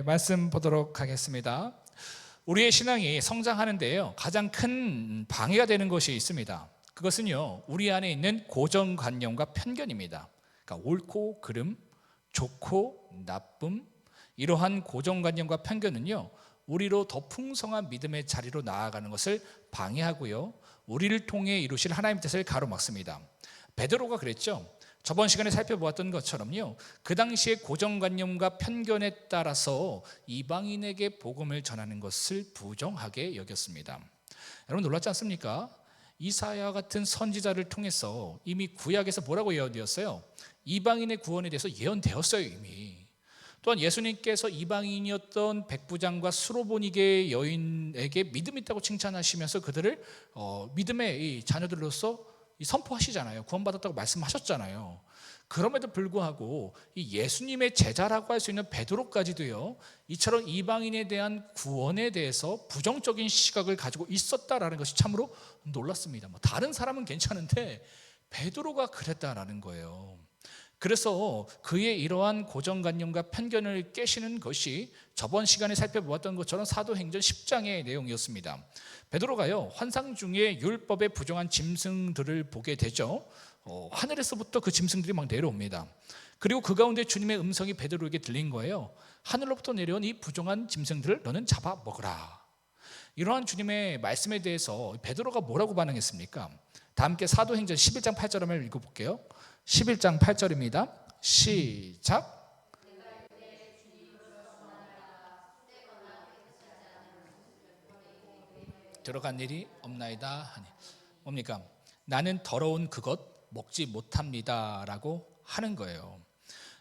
말씀 보도록 하겠습니다. 우리의 신앙이 성장하는데요, 가장 큰 방해가 되는 것이 있습니다. 그것은요, 우리 안에 있는 고정관념과 편견입니다. 그러니까 옳고 그름, 좋고 나쁨, 이러한 고정관념과 편견은요, 우리로 더 풍성한 믿음의 자리로 나아가는 것을 방해하고요, 우리를 통해 이루실 하나님의 뜻을 가로막습니다. 베드로가 그랬죠. 저번 시간에 살펴보았던 것처럼요, 그 당시의 고정관념과 편견에 따라서 이방인에게 복음을 전하는 것을 부정하게 여겼습니다. 여러분 놀랍지 않습니까? 이사야 같은 선지자를 통해서 이미 구약에서 뭐라고 예언되었어요? 이방인의 구원에 대해서 예언되었어요. 이미. 또한 예수님께서 이방인이었던 백부장과 수로보니게 여인에게 믿음 있다고 칭찬하시면서 그들을 믿음의 자녀들로서 선포하시잖아요. 구원받았다고 말씀하셨잖아요. 그럼에도 불구하고 이 예수님의 제자라고 할 수 있는 베드로까지도요, 이처럼 이방인에 대한 구원에 대해서 부정적인 시각을 가지고 있었다라는 것이 참으로 놀랐습니다. 다른 사람은 괜찮은데 베드로가 그랬다라는 거예요. 그래서 그의 이러한 고정관념과 편견을 깨시는 것이 저번 시간에 살펴보았던 것처럼 사도행전 10장의 내용이었습니다. 베드로가요, 환상 중에 율법에 부정한 짐승들을 보게 되죠. 하늘에서부터 그 짐승들이 막 내려옵니다. 그리고 그 가운데 주님의 음성이 베드로에게 들린 거예요. 하늘로부터 내려온 이 부정한 짐승들을 너는 잡아 먹으라. 이러한 주님의 말씀에 대해서 베드로가 뭐라고 반응했습니까? 다 함께 사도행전 11장 8절 한번 읽어볼게요. 11장 8절입니다. 시작. 들어간 일이 없나이다 하니, 뭡니까? 나는 더러운 그것 먹지 못합니다 라고 하는 거예요.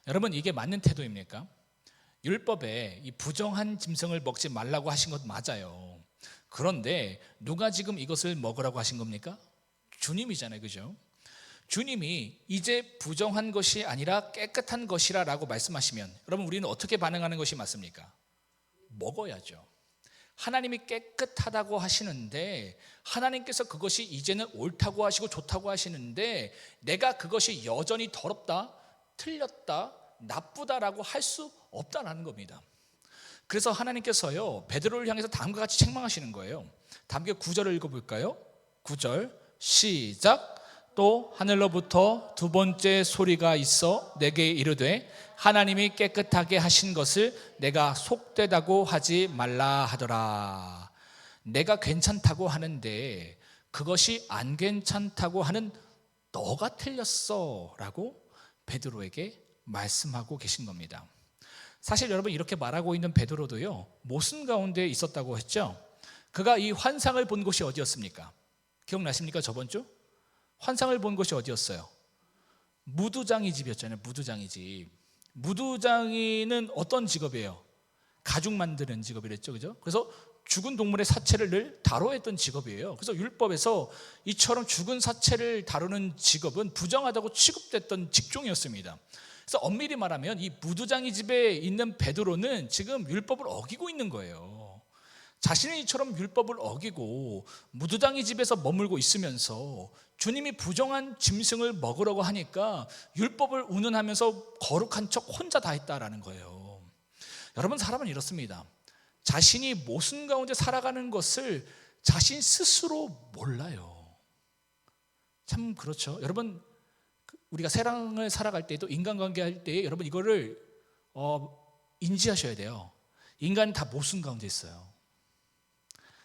여러분, 이게 맞는 태도입니까? 율법에 이 부정한 짐승을 먹지 말라고 하신 것 맞아요. 그런데 누가 지금 이것을 먹으라고 하신 겁니까? 주님이잖아요. 그죠? 주님이 이제 부정한 것이 아니라 깨끗한 것이라 라고 말씀하시면 여러분, 우리는 어떻게 반응하는 것이 맞습니까? 먹어야죠. 하나님이 깨끗하다고 하시는데, 하나님께서 그것이 이제는 옳다고 하시고 좋다고 하시는데, 내가 그것이 여전히 더럽다, 틀렸다, 나쁘다라고 할 수 없다라는 겁니다. 그래서 하나님께서요, 베드로를 향해서 다음과 같이 책망하시는 거예요. 다 함께 9절을 읽어볼까요? 9절 시작. 또 하늘로부터 두 번째 소리가 있어 내게 이르되 하나님이 깨끗하게 하신 것을 내가 속되다고 하지 말라 하더라. 내가 괜찮다고 하는데 그것이 안 괜찮다고 하는 너가 틀렸어 라고 베드로에게 말씀하고 계신 겁니다. 사실 여러분, 이렇게 말하고 있는 베드로도요, 모순 가운데 있었다고 했죠. 그가 이 환상을 본 곳이 어디였습니까? 기억나십니까? 저번 주 환상을 본 곳이 어디였어요? 무두장이 집이었잖아요. 무두장이 집. 무두장이는 어떤 직업이에요? 가죽 만드는 직업이랬죠. 그죠? 그래서 죽은 동물의 사체를 늘 다뤄했던 직업이에요. 그래서 율법에서 이처럼 죽은 사체를 다루는 직업은 부정하다고 취급됐던 직종이었습니다. 그래서 엄밀히 말하면 이 무두장이 집에 있는 베드로는 지금 율법을 어기고 있는 거예요. 자신은 이처럼 율법을 어기고 무두장이 집에서 머물고 있으면서 주님이 부정한 짐승을 먹으라고 하니까 율법을 운운하면서 거룩한 척 혼자 다 했다라는 거예요. 여러분, 사람은 이렇습니다. 자신이 모순 가운데 살아가는 것을 자신 스스로 몰라요. 참 그렇죠. 여러분, 우리가 세상을 살아갈 때도 인간관계 할 때 여러분 이거를 인지하셔야 돼요. 인간은 다 모순 가운데 있어요.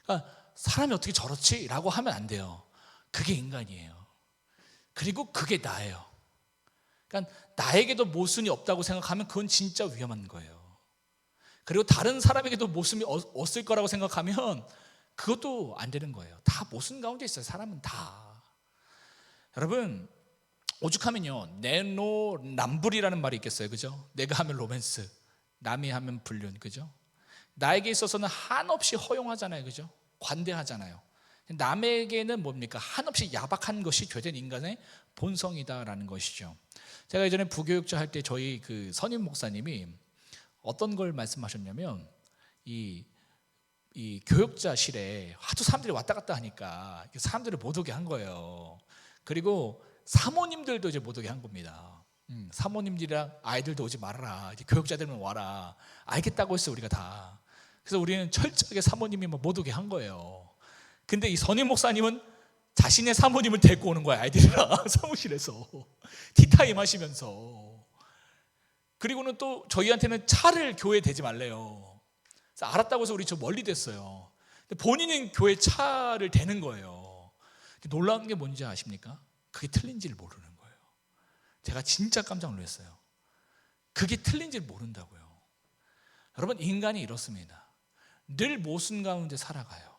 그러니까 사람이 어떻게 저렇지? 라고 하면 안 돼요. 그게 인간이에요. 그리고 그게 나예요. 그러니까 나에게도 모순이 없다고 생각하면 그건 진짜 위험한 거예요. 그리고 다른 사람에게도 모순이 없을 거라고 생각하면 그것도 안 되는 거예요. 다 모순 가운데 있어요. 사람은 다. 여러분, 오죽하면요, 내노남불이라는 말이 있겠어요. 그죠? 내가 하면 로맨스, 남이 하면 불륜. 그죠? 나에게 있어서는 한없이 허용하잖아요. 그죠? 관대하잖아요. 남에게는 뭡니까? 한없이 야박한 것이 죄된 인간의 본성이다라는 것이죠. 제가 예전에 부교육자 할 때 저희 그 선임 목사님이 어떤 걸 말씀하셨냐면, 이 교육자실에 하도 사람들이 왔다 갔다 하니까 사람들을 못 오게 한 거예요. 그리고 사모님들도 이제 못 오게 한 겁니다. 사모님들이랑 아이들도 오지 말아라, 이제 교육자들만 와라, 알겠다고 했어요 우리가 다. 그래서 우리는 철저하게 사모님이 못 오게 한 거예요. 근데 이 선임 목사님은 자신의 사모님을 데리고 오는 거야, 아이들이랑 사무실에서 티타임 하시면서. 그리고는 또 저희한테는 차를 교회에 대지 말래요. 그래서 알았다고 해서 우리 저 멀리 됐어요. 근데 본인은 교회 차를 대는 거예요. 놀라운 게 뭔지 아십니까? 그게 틀린지를 모르는 거예요. 제가 진짜 깜짝 놀랐어요. 그게 틀린지를 모른다고요. 여러분, 인간이 이렇습니다. 늘 모순 가운데 살아가요.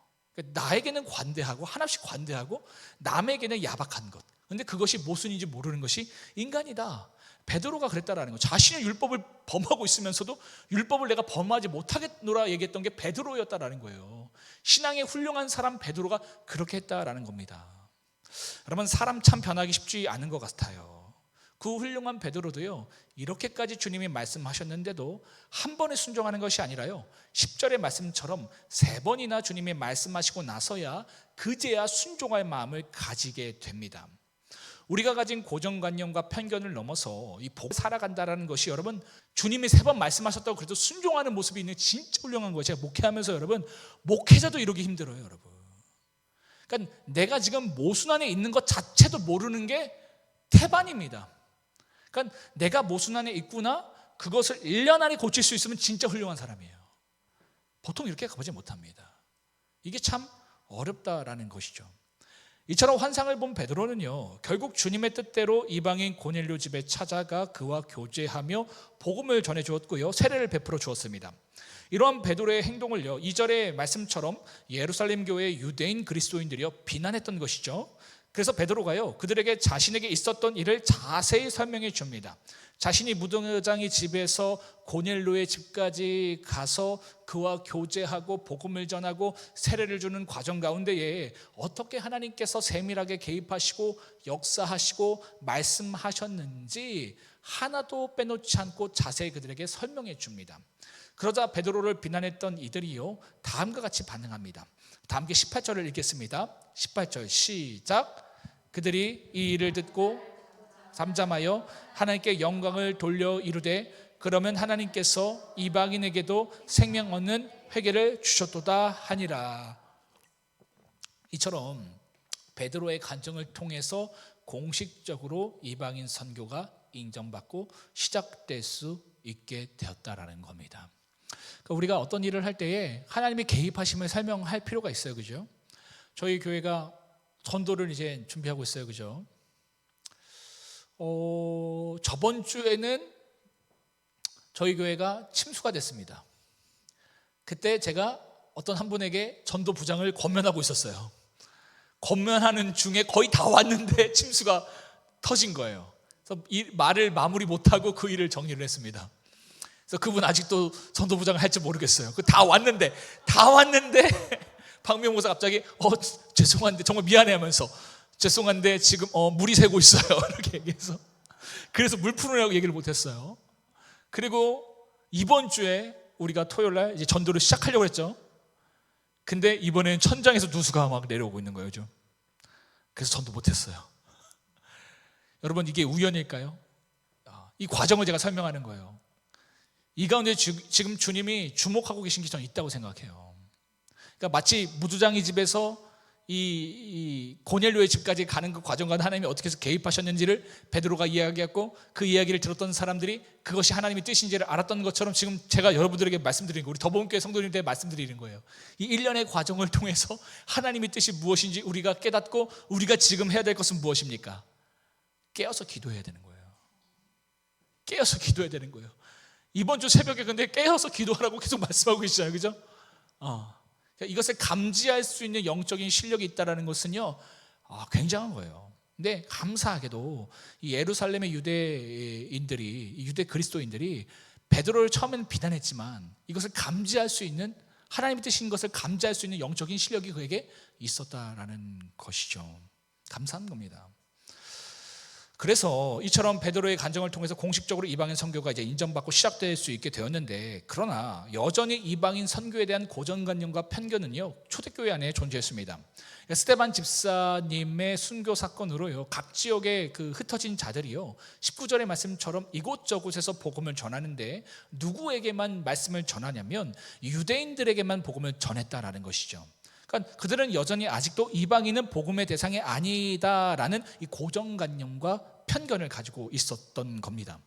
나에게는 관대하고 하나씩 관대하고 남에게는 야박한 것. 근데 그것이 모순인지 모르는 것이 인간이다. 베드로가 그랬다라는 거. 자신의 율법을 범하고 있으면서도 율법을 내가 범하지 못하겠노라 얘기했던 게 베드로였다라는 거예요. 신앙의 훌륭한 사람 베드로가 그렇게 했다라는 겁니다. 여러분, 사람 참 변하기 쉽지 않은 것 같아요. 그 훌륭한 베드로도요, 이렇게까지 주님이 말씀하셨는데도 한 번에 순종하는 것이 아니라요, 10절의 말씀처럼 3번이나 주님이 말씀하시고 나서야 그제야 순종할 마음을 가지게 됩니다. 우리가 가진 고정관념과 편견을 넘어서 이 복을 살아간다는 것이, 여러분, 주님이 3번 말씀하셨다고 그래도 순종하는 모습이 있는 진짜 훌륭한 거예요. 제가 목회하면서 여러분, 목회자도 이러기 힘들어요, 여러분. 그러니까 내가 지금 모순 안에 있는 것 자체도 모르는 게 태반입니다. 그러니까 내가 모순 안에 있구나, 그것을 1년 안에 고칠 수 있으면 진짜 훌륭한 사람이에요. 보통 이렇게 가보지 못합니다. 이게 참 어렵다라는 것이죠. 이처럼 환상을 본 베드로는요, 결국 주님의 뜻대로 이방인 고넬료 집에 찾아가 그와 교제하며 복음을 전해 주었고요, 세례를 베풀어 주었습니다. 이러한 베드로의 행동을요, 2절의 말씀처럼 예루살렘 교회의 유대인 그리스도인들이요 비난했던 것이죠. 그래서 베드로가요, 그들에게 자신에게 있었던 일을 자세히 설명해 줍니다. 자신이 무덤장의 집에서 고넬료의 집까지 가서 그와 교제하고 복음을 전하고 세례를 주는 과정 가운데에 어떻게 하나님께서 세밀하게 개입하시고 역사하시고 말씀하셨는지 하나도 빼놓지 않고 자세히 그들에게 설명해 줍니다. 그러자 베드로를 비난했던 이들이요, 다음과 같이 반응합니다. 다 함께 18절을 읽겠습니다. 18절 시작. 그들이 이 일을 듣고 잠잠하여 하나님께 영광을 돌려 이르되, 그러면 하나님께서 이방인에게도 생명 얻는 회개를 주셨도다 하니라. 이처럼 베드로의 간증을 통해서 공식적으로 이방인 선교가 인정받고 시작될 수 있게 되었다라는 겁니다. 그러니까 우리가 어떤 일을 할 때에 하나님의 개입하심을 설명할 필요가 있어요, 그죠? 저희 교회가 전도를 이제 준비하고 있어요, 그죠? 저번 주에는 저희 교회가 침수가 됐습니다. 그때 제가 어떤 한 분에게 전도 부장을 권면하고 있었어요. 권면하는 중에 거의 다 왔는데 침수가 터진 거예요. 그래서 이 말을 마무리 못하고 그 일을 정리를 했습니다. 그래서 그분 아직도 전도 부장을 할지 모르겠어요. 다 왔는데 박명 목사 갑자기 죄송한데, 정말 미안해하면서 죄송한데 지금 물이 새고 있어요 이렇게 얘기해서, 그래서 물 풀으라고 얘기를 못했어요. 그리고 이번 주에 우리가 토요일날 이제 전도를 시작하려고 했죠. 근데 이번에는 천장에서 누수가 막 내려오고 있는 거예요, 좀. 그래서 전도 못했어요. 여러분, 이게 우연일까요? 이 과정을 제가 설명하는 거예요. 이 가운데 지금 주님이 주목하고 계신 게 저는 있다고 생각해요. 그러니까 마치 무두장이 집에서 이 고넬료의 집까지 가는 그 과정과 하나님이 어떻게 해서 개입하셨는지를 베드로가 이야기했고, 그 이야기를 들었던 사람들이 그것이 하나님의 뜻인지를 알았던 것처럼 지금 제가 여러분들에게 말씀드리는 거예요. 우리 더보은교회 성도님들에게 말씀드리는 거예요. 이 1년의 과정을 통해서 하나님의 뜻이 무엇인지 우리가 깨닫고 우리가 지금 해야 될 것은 무엇입니까? 깨어서 기도해야 되는 거예요. 깨어서 기도해야 되는 거예요. 이번 주 새벽에 근데 깨어서 기도하라고 계속 말씀하고 계시잖아요, 그죠? 이것을 감지할 수 있는 영적인 실력이 있다는 것은요, 굉장한 거예요. 근데 감사하게도 이 예루살렘의 유대인들이, 유대 그리스도인들이 베드로를 처음에는 비난했지만 이것을 감지할 수 있는, 하나님의 뜻인 것을 감지할 수 있는 영적인 실력이 그에게 있었다라는 것이죠. 감사한 겁니다. 그래서 이처럼 베드로의 간증을 통해서 공식적으로 이방인 선교가 이제 인정받고 시작될 수 있게 되었는데, 그러나 여전히 이방인 선교에 대한 고정관념과 편견은요 초대교회 안에 존재했습니다. 스데반 집사님의 순교 사건으로요 각 지역에 그 흩어진 자들이요 19절의 말씀처럼 이곳저곳에서 복음을 전하는데, 누구에게만 말씀을 전하냐면 유대인들에게만 복음을 전했다라는 것이죠. 그러니까 그들은 여전히 아직도 이방인은 복음의 대상이 아니다라는 이 고정관념과 편견을 가지고 있었던 겁니다.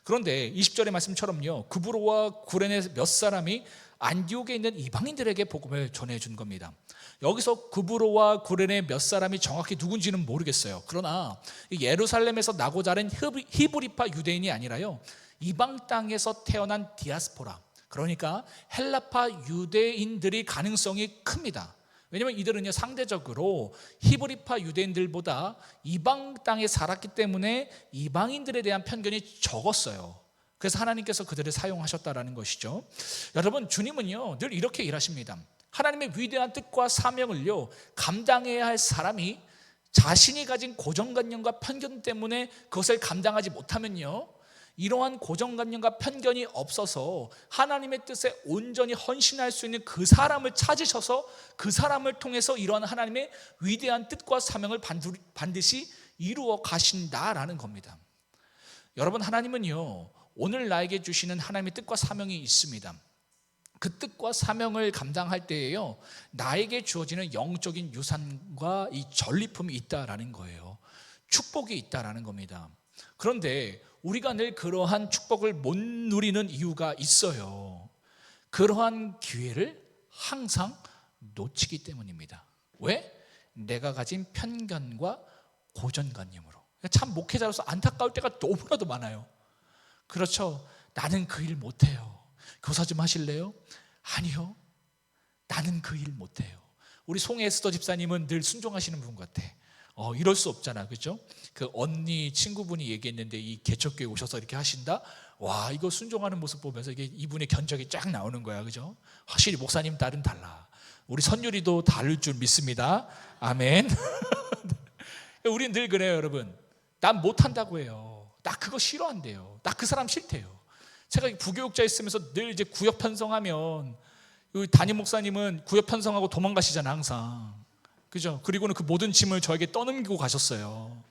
그런데 20절의 말씀처럼요 구브로와 구레네 몇 사람이 안디옥에 있는 이방인들에게 복음을 전해준 겁니다. 여기서 구브로와 구레네 몇 사람이 정확히 누군지는 모르겠어요. 그러나 예루살렘에서 나고 자란 히브리파 유대인이 아니라요 이방 땅에서 태어난 디아스포라, 그러니까 헬라파 유대인들이 가능성이 큽니다. 왜냐하면 이들은요 상대적으로 히브리파 유대인들보다 이방 땅에 살았기 때문에 이방인들에 대한 편견이 적었어요. 그래서 하나님께서 그들을 사용하셨다라는 것이죠. 여러분, 주님은요 늘 이렇게 일하십니다. 하나님의 위대한 뜻과 사명을요 감당해야 할 사람이 자신이 가진 고정관념과 편견 때문에 그것을 감당하지 못하면요, 이러한 고정관념과 편견이 없어서 하나님의 뜻에 온전히 헌신할 수 있는 그 사람을 찾으셔서 그 사람을 통해서 이러한 하나님의 위대한 뜻과 사명을 반드시 이루어 가신다라는 겁니다. 여러분, 하나님은요 오늘 나에게 주시는 하나님의 뜻과 사명이 있습니다. 그 뜻과 사명을 감당할 때에요 나에게 주어지는 영적인 유산과 이 전리품이 있다라는 거예요. 축복이 있다라는 겁니다. 그런데 우리가 늘 그러한 축복을 못 누리는 이유가 있어요. 그러한 기회를 항상 놓치기 때문입니다. 왜? 내가 가진 편견과 고정관념으로. 참 목회자로서 안타까울 때가 너무나도 많아요. 그렇죠. 나는 그 일 못해요. 교사 좀 하실래요? 아니요, 나는 그 일 못해요. 우리 송에스더 집사님은 늘 순종하시는 분 같아. 이럴 수 없잖아, 그죠? 그 언니 친구분이 얘기했는데 이 개척교회 오셔서 이렇게 하신다? 와, 이거 순종하는 모습 보면서 이게 이분의 견적이 쫙 나오는 거야, 그죠? 확실히 목사님 딸은 달라. 우리 선율이도 다를 줄 믿습니다. 아멘. 우리는 늘 그래요, 여러분. 난 못한다고 해요. 나 그거 싫어한대요. 나 그 사람 싫대요. 제가 부교육자 있으면서 늘 이제 구역 편성하면 담임 목사님은 구역 편성하고 도망가시잖아, 항상. 그죠? 그리고는 그 모든 짐을 저에게 떠넘기고 가셨어요.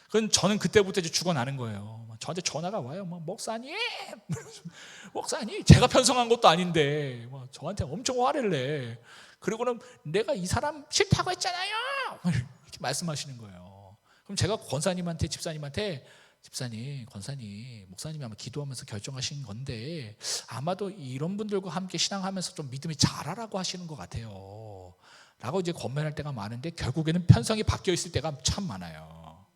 그건 저는 그때부터 이제 죽어나는 거예요. 저한테 전화가 와요. 목사님, 목사님, 제가 편성한 것도 아닌데 저한테 엄청 화를 내. 그리고는 내가 이 사람 싫다고 했잖아요. 이렇게 말씀하시는 거예요. 그럼 제가 권사님한테, 집사님한테, 집사님, 권사님, 목사님이 아마 기도하면서 결정하신 건데 아마도 이런 분들과 함께 신앙하면서 좀 믿음이 자라라고 하시는 것 같아요 라고 이제 권면할 때가 많은데, 결국에는 편성이 바뀌어 있을 때가 참 많아요.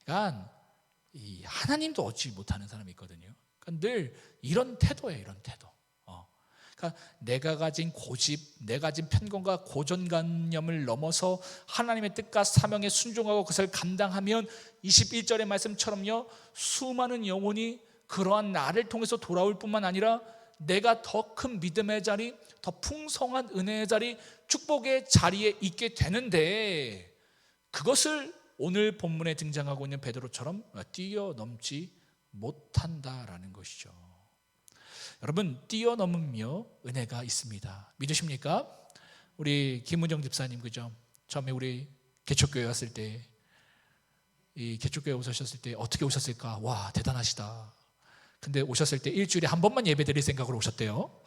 그러니까 이 하나님도 얻지 못하는 사람이 있거든요. 그러니까 늘 이런 태도예요, 이런 태도. 그러니까 내가 가진 고집, 내가 가진 편견과 고정관념을 넘어서 하나님의 뜻과 사명에 순종하고 그것을 감당하면 21절의 말씀처럼요 수많은 영혼이 그러한 나를 통해서 돌아올 뿐만 아니라 내가 더 큰 믿음의 자리, 더 풍성한 은혜의 자리, 축복의 자리에 있게 되는데, 그것을 오늘 본문에 등장하고 있는 베드로처럼 뛰어넘지 못한다라는 것이죠. 여러분, 뛰어넘으며 은혜가 있습니다. 믿으십니까? 우리 김은정 집사님, 그죠? 처음에 우리 개척교회 왔을 때, 이 개척교회 오셨을 때 어떻게 오셨을까? 와, 대단하시다. 근데 오셨을 때 일주일에 한 번만 예배 드릴 생각으로 오셨대요.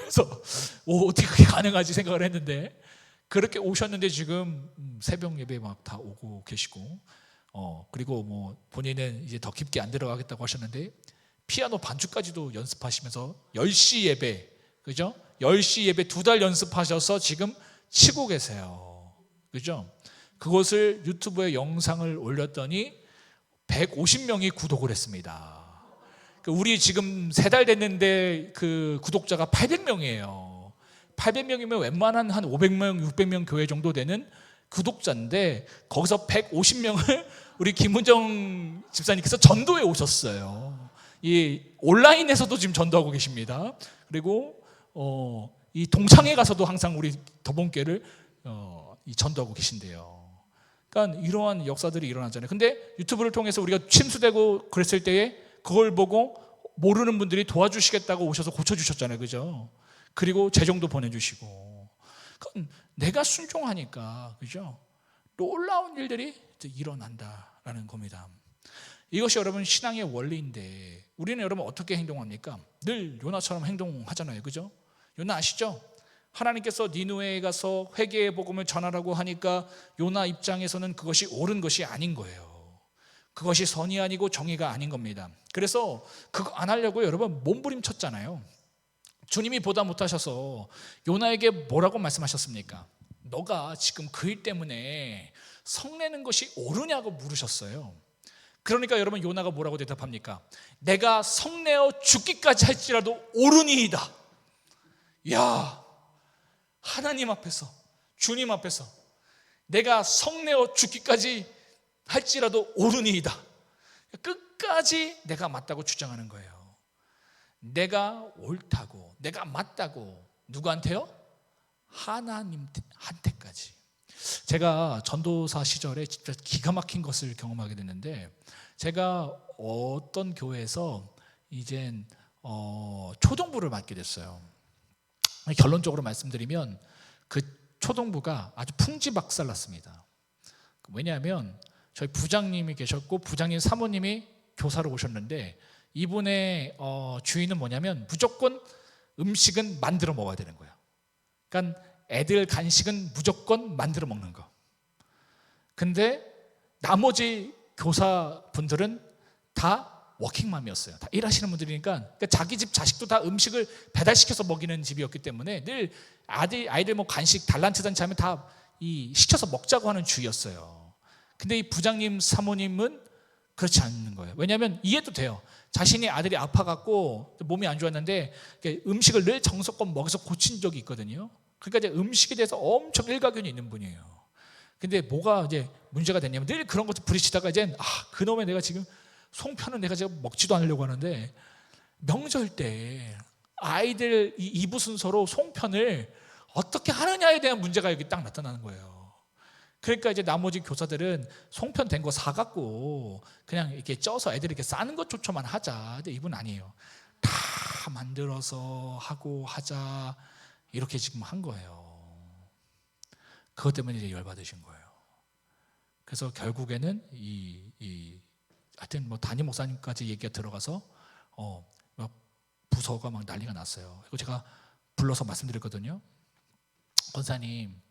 그래서 어떻게 그게 가능하지 생각을 했는데, 그렇게 오셨는데 지금 새벽 예배 막 다 오고 계시고, 그리고 뭐 본인은 이제 더 깊게 안 들어가겠다고 하셨는데 피아노 반주까지도 연습하시면서 10시 예배, 그죠? 10시 예배 2달 연습하셔서 지금 치고 계세요. 그죠? 그것을 유튜브에 영상을 올렸더니 150명이 구독을 했습니다. 우리 지금 3달 됐는데 그 구독자가 800명이에요. 800명이면 웬만한 한 500명, 600명 교회 정도 되는 구독자인데, 거기서 150명을 우리 김은정 집사님께서 전도해 오셨어요. 이 온라인에서도 지금 전도하고 계십니다. 그리고 이 동창회 가서도 항상 우리 더본교회를 전도하고 계신데요. 그러니까 이러한 역사들이 일어나잖아요. 근데 유튜브를 통해서 우리가 침수되고 그랬을 때에 그걸 보고 모르는 분들이 도와주시겠다고 오셔서 고쳐주셨잖아요. 그죠? 그리고 재정도 보내주시고. 그러니까 내가 순종하니까, 그죠? 놀라운 일들이 일어난다라는 겁니다. 이것이 여러분 신앙의 원리인데, 우리는 여러분 어떻게 행동합니까? 늘 요나처럼 행동하잖아요. 그죠? 요나 아시죠? 하나님께서 니느웨에 가서 회개의 복음을 전하라고 하니까 요나 입장에서는 그것이 옳은 것이 아닌 거예요. 그것이 선이 아니고 정의가 아닌 겁니다. 그래서 그거 안 하려고 여러분 몸부림쳤잖아요. 주님이 보다 못하셔서 요나에게 뭐라고 말씀하셨습니까? 너가 지금 그 일 때문에 성내는 것이 옳으냐고 물으셨어요. 그러니까 여러분 요나가 뭐라고 대답합니까? 내가 성내어 죽기까지 할지라도 옳으니이다. 야, 하나님 앞에서, 주님 앞에서 내가 성내어 죽기까지 할지라도 옳으니이다. 끝까지 내가 맞다고 주장하는 거예요. 내가 옳다고, 내가 맞다고. 누구한테요? 하나님한테까지. 제가 전도사 시절에 진짜 기가 막힌 것을 경험하게 됐는데, 제가 어떤 교회에서 이젠 초등부를 맡게 됐어요. 결론적으로 말씀드리면 그 초등부가 아주 풍지박살났습니다. 왜냐하면 저희 부장님이 계셨고 부장님 사모님이 교사로 오셨는데, 이분의 주의는 뭐냐면 무조건 음식은 만들어 먹어야 되는 거예요. 그러니까 애들 간식은 무조건 만들어 먹는 거. 근데 나머지 교사분들은 다 워킹맘이었어요. 다 일하시는 분들이니까, 그러니까 자기 집 자식도 다 음식을 배달시켜서 먹이는 집이었기 때문에 늘 아이들 뭐 간식 달란트 잔치 하면 다 시켜서 먹자고 하는 주의였어요. 근데 이 부장님 사모님은 그렇지 않는 거예요. 왜냐하면 이해도 돼요. 자신이 아들이 아파갖고 몸이 안 좋았는데 음식을 늘 정성껏 먹여서 고친 적이 있거든요. 그러니까 이제 음식에 대해서 엄청 일가견이 있는 분이에요. 근데 뭐가 이제 문제가 됐냐면 늘 그런 것도 부딪히다가 이제 그놈의 내가 지금 송편은 내가 지금 먹지도 않으려고 하는데, 명절 때 아이들 이부 순서로 송편을 어떻게 하느냐에 대한 문제가 여기 딱 나타나는 거예요. 그러니까 이제 나머지 교사들은 송편 된 거 사갖고 그냥 이렇게 쪄서 애들이 이렇게 싸는 것조차만 하자. 근데 이분 아니에요. 다 만들어서 하고 하자. 이렇게 지금 한 거예요. 그것 때문에 이제 열받으신 거예요. 그래서 결국에는 하여튼 뭐 담임 목사님까지 얘기가 들어가서 부서가 막 난리가 났어요. 그리고 제가 불러서 말씀드렸거든요. 권사님,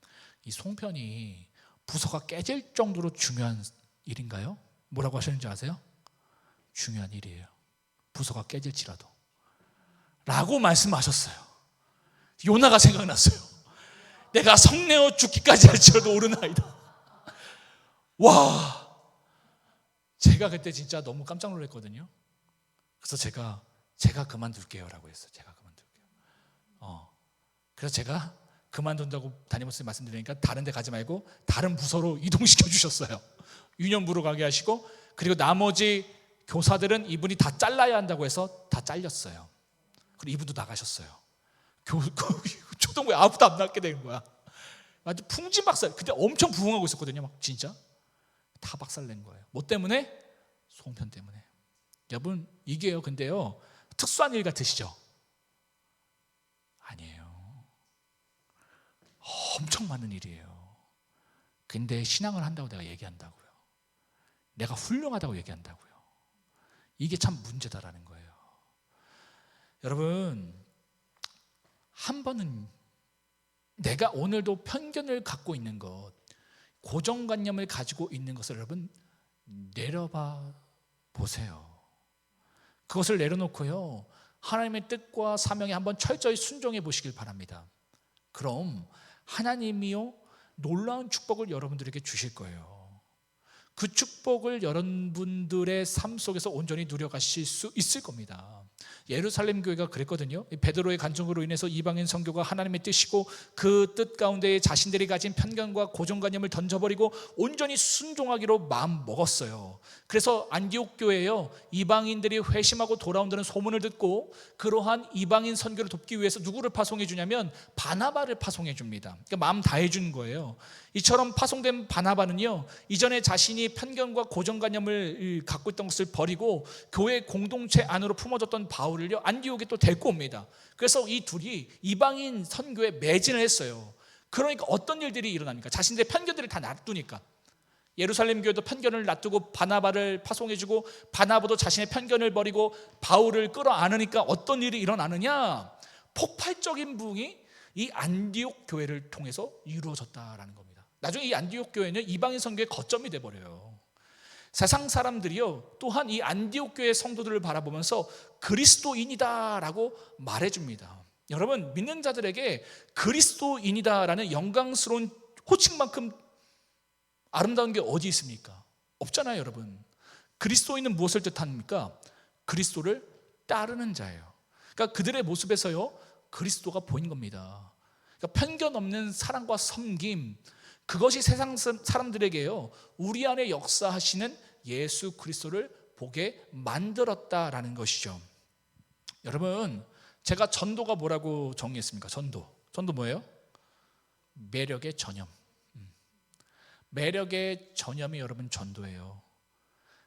이 송편이 부서가 깨질 정도로 중요한 일인가요? 뭐라고 하셨는지 아세요? 중요한 일이에요. 부서가 깨질지라도 라고 말씀하셨어요. 요나가 생각났어요. 내가 성내어 죽기까지 할지라도 옳으나이다. 와, 제가 그때 진짜 너무 깜짝 놀랐거든요. 그래서 제가 그만둘게요 라고 했어요. 제가 그만둘게요. 그래서 제가 그만둔다고 담임 목사님 말씀드리니까 다른 데 가지 말고 다른 부서로 이동시켜 주셨어요. 유년부로 가게 하시고, 그리고 나머지 교사들은 이분이 다 잘라야 한다고 해서 다 잘렸어요. 그리고 이분도 나가셨어요. 초등부에 아무도 안 남게 된 거야. 아주 풍지박살. 그때 엄청 부흥하고 있었거든요. 막 진짜 다 박살낸 거예요. 뭐 때문에? 송편 때문에. 여러분, 이게요, 근데요, 특수한 일 같으시죠? 아니에요. 엄청 많은 일이에요. 근데 신앙을 한다고 내가 얘기한다고요. 내가 훌륭하다고 얘기한다고요. 이게 참 문제다라는 거예요. 여러분, 한 번은 내가 오늘도 편견을 갖고 있는 것, 고정관념을 가지고 있는 것을 여러분 내려봐 보세요. 그것을 내려놓고요, 하나님의 뜻과 사명에 한번 철저히 순종해 보시길 바랍니다. 그럼 하나님이요 놀라운 축복을 여러분들에게 주실 거예요. 그 축복을 여러분들의 삶 속에서 온전히 누려가실 수 있을 겁니다. 예루살렘 교회가 그랬거든요. 베드로의 간증으로 인해서 이방인 선교가 하나님의 뜻이고 그 뜻 가운데 자신들이 가진 편견과 고정관념을 던져버리고 온전히 순종하기로 마음 먹었어요. 그래서 안디옥 교회에요, 이방인들이 회심하고 돌아온다는 소문을 듣고 그러한 이방인 선교를 돕기 위해서 누구를 파송해 주냐면 바나바를 파송해 줍니다. 그러니까 마음 다해 준 거예요. 이처럼 파송된 바나바는요, 이전에 자신이 편견과 고정관념을 갖고 있던 것을 버리고 교회 공동체 안으로 품어졌던 바울을요, 안디옥에 또 데리고 옵니다. 그래서 이 둘이 이방인 선교에 매진을 했어요. 그러니까 어떤 일들이 일어납니까? 자신들의 편견들을 다 놔두니까. 예루살렘 교회도 편견을 놔두고 바나바를 파송해주고, 바나바도 자신의 편견을 버리고 바울을 끌어안으니까 어떤 일이 일어나느냐? 폭발적인 부흥이 이 안디옥 교회를 통해서 이루어졌다라는 겁니다. 나중에 이 안디옥 교회는 이방인 선교의 거점이 돼버려요. 세상 사람들이요, 또한 이 안디옥 교회 성도들을 바라보면서 그리스도인이다라고 말해줍니다. 여러분, 믿는 자들에게 그리스도인이다라는 영광스러운 호칭만큼 아름다운 게 어디 있습니까? 없잖아요, 여러분. 그리스도인은 무엇을 뜻합니까? 그리스도를 따르는 자예요. 그러니까 그들의 모습에서요, 그리스도가 보인 겁니다. 그러니까 편견 없는 사랑과 섬김, 그것이 세상 사람들에게요, 우리 안에 역사하시는 예수 그리스도를 보게 만들었다라는 것이죠. 여러분, 제가 전도가 뭐라고 정의했습니까? 전도 뭐예요? 매력의 전염. 매력의 전염이 여러분 전도예요.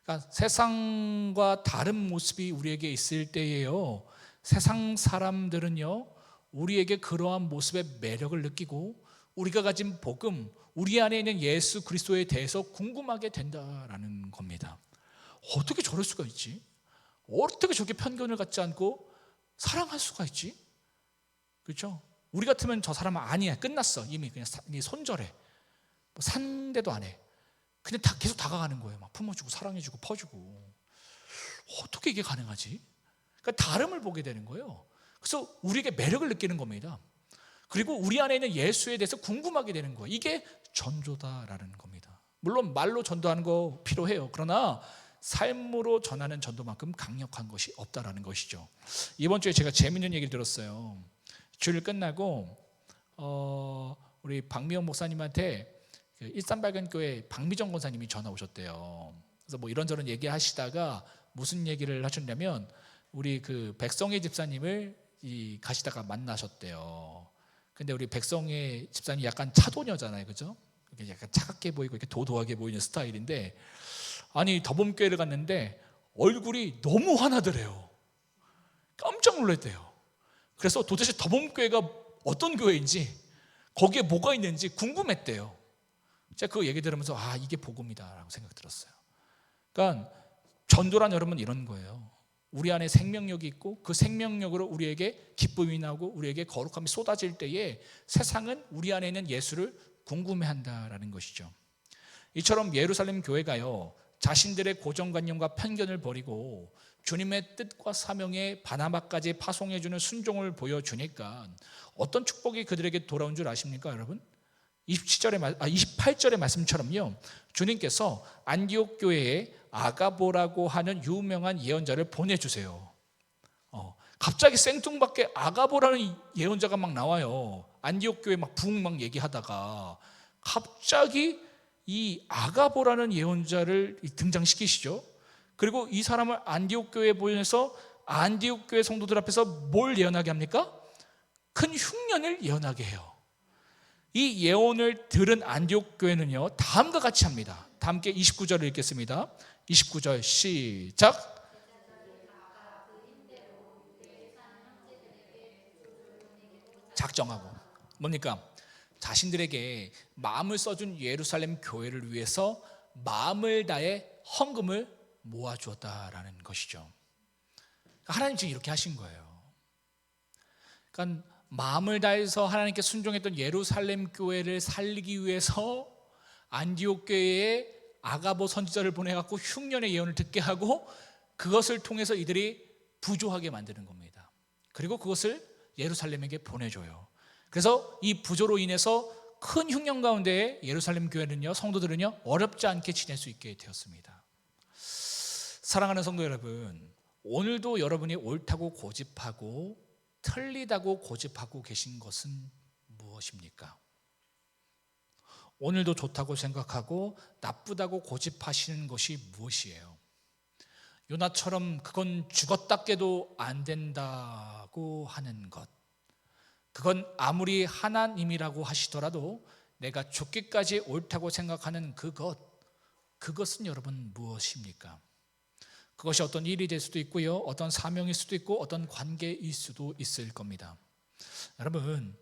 그러니까 세상과 다른 모습이 우리에게 있을 때에요, 세상 사람들은요, 우리에게 그러한 모습의 매력을 느끼고 우리가 가진 복음, 우리 안에 있는 예수 그리스도에 대해서 궁금하게 된다라는 겁니다. 어떻게 저럴 수가 있지? 어떻게 저렇게 편견을 갖지 않고 사랑할 수가 있지? 그렇죠? 우리 같으면 저 사람은 아니야, 끝났어, 이미 그냥 손절해, 뭐 산대도 안 해. 근데 계속 다가가는 거예요. 막 품어주고 사랑해주고 퍼주고. 어떻게 이게 가능하지? 그러니까 다름을 보게 되는 거예요. 그래서 우리에게 매력을 느끼는 겁니다. 그리고 우리 안에 있는 예수에 대해서 궁금하게 되는 거예요. 이게 전도다라는 겁니다. 물론 말로 전도하는 거 필요해요. 그러나 삶으로 전하는 전도만큼 강력한 것이 없다라는 것이죠. 이번 주에 제가 재밌는 얘기를 들었어요. 주일 끝나고 우리 박미영 목사님한테 일산발견교회 박미정 권사님이 전화 오셨대요. 그래서 뭐 이런저런 얘기하시다가 무슨 얘기를 하셨냐면, 우리 그 백성의 집사님을 가시다가 만나셨대요. 근데 우리 백성의 집사님이 약간 차도녀잖아요, 그죠? 약간 차갑게 보이고 이렇게 도도하게 보이는 스타일인데, 아니 더봄교회를 갔는데 얼굴이 너무 화나더래요. 깜짝 놀랐대요. 그래서 도대체 더봄교회가 어떤 교회인지, 거기에 뭐가 있는지 궁금했대요. 제가 그 얘기 들으면서 이게 복음이다라고 생각 들었어요. 그러니까 전도란 여러분 이런 거예요. 우리 안에 생명력이 있고 그 생명력으로 우리에게 기쁨이 나고 우리에게 거룩함이 쏟아질 때에 세상은 우리 안에 있는 예수를 궁금해한다라는 것이죠. 이처럼 예루살렘 교회가요, 자신들의 고정관념과 편견을 버리고 주님의 뜻과 사명에 바나바까지 파송해주는 순종을 보여주니까 어떤 축복이 그들에게 돌아온 줄 아십니까, 여러분? 28절의 말씀처럼요, 주님께서 안디옥 교회에 아가보라고 하는 유명한 예언자를 보내주세요. 갑자기 생뚱맞게 아가보라는 예언자가 막 나와요. 안디옥 교회 막 부흥 막 얘기하다가 갑자기 이 아가보라는 예언자를 등장시키시죠. 그리고 이 사람을 안디옥 교회에 보내서 안디옥 교회 성도들 앞에서 뭘 예언하게 합니까? 큰 흉년을 예언하게 해요. 이 예언을 들은 안디옥 교회는요, 다음과 같이 합니다. 다 함께 29절을 읽겠습니다. 29절 시작. 작정하고, 뭡니까? 자신들에게 마음을 써준 예루살렘 교회를 위해서 마음을 다해 헌금을 모아주었다라는 것이죠. 하나님 지금 이렇게 하신 거예요. 그러니까 마음을 다해서 하나님께 순종했던 예루살렘 교회를 살리기 위해서 안디옥 교회에 아가보 선지자를 보내갖고 흉년의 예언을 듣게 하고 그것을 통해서 이들이 부조하게 만드는 겁니다. 그리고 그것을 예루살렘에게 보내줘요. 그래서 이 부조로 인해서 큰 흉년 가운데 예루살렘 교회는요, 성도들은요, 어렵지 않게 지낼 수 있게 되었습니다. 사랑하는 성도 여러분, 오늘도 여러분이 옳다고 고집하고 틀리다고 고집하고 계신 것은 무엇입니까? 오늘도 좋다고 생각하고 나쁘다고 고집하시는 것이 무엇이에요? 요나처럼 그건 죽었다 깨도 안 된다고 하는 것, 그건 아무리 하나님이라고 하시더라도 내가 죽기까지 옳다고 생각하는 그것은 여러분 무엇입니까? 그것이 어떤 일이 될 수도 있고요, 어떤 사명일 수도 있고 어떤 관계일 수도 있을 겁니다. 여러분,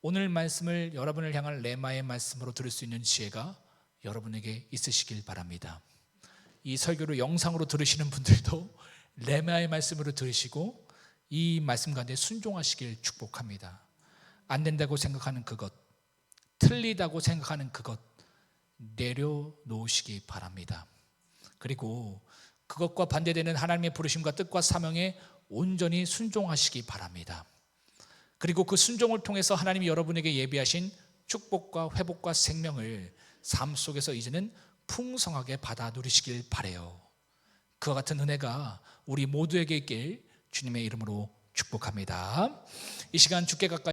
오늘 말씀을 여러분을 향한 레마의 말씀으로 들을 수 있는 지혜가 여러분에게 있으시길 바랍니다. 이 설교를 영상으로 들으시는 분들도 레마의 말씀으로 들으시고 이 말씀 가운데 순종하시길 축복합니다. 안 된다고 생각하는 그것, 틀리다고 생각하는 그것 내려놓으시기 바랍니다. 그리고 그것과 반대되는 하나님의 부르심과 뜻과 사명에 온전히 순종하시기 바랍니다. 그리고 그 순종을 통해서 하나님이 여러분에게 예비하신 축복과 회복과 생명을 삶 속에서 이제는 풍성하게 받아 누리시길 바라요. 그와 같은 은혜가 우리 모두에게 있길 주님의 이름으로 축복합니다. 이 시간 주께 가까이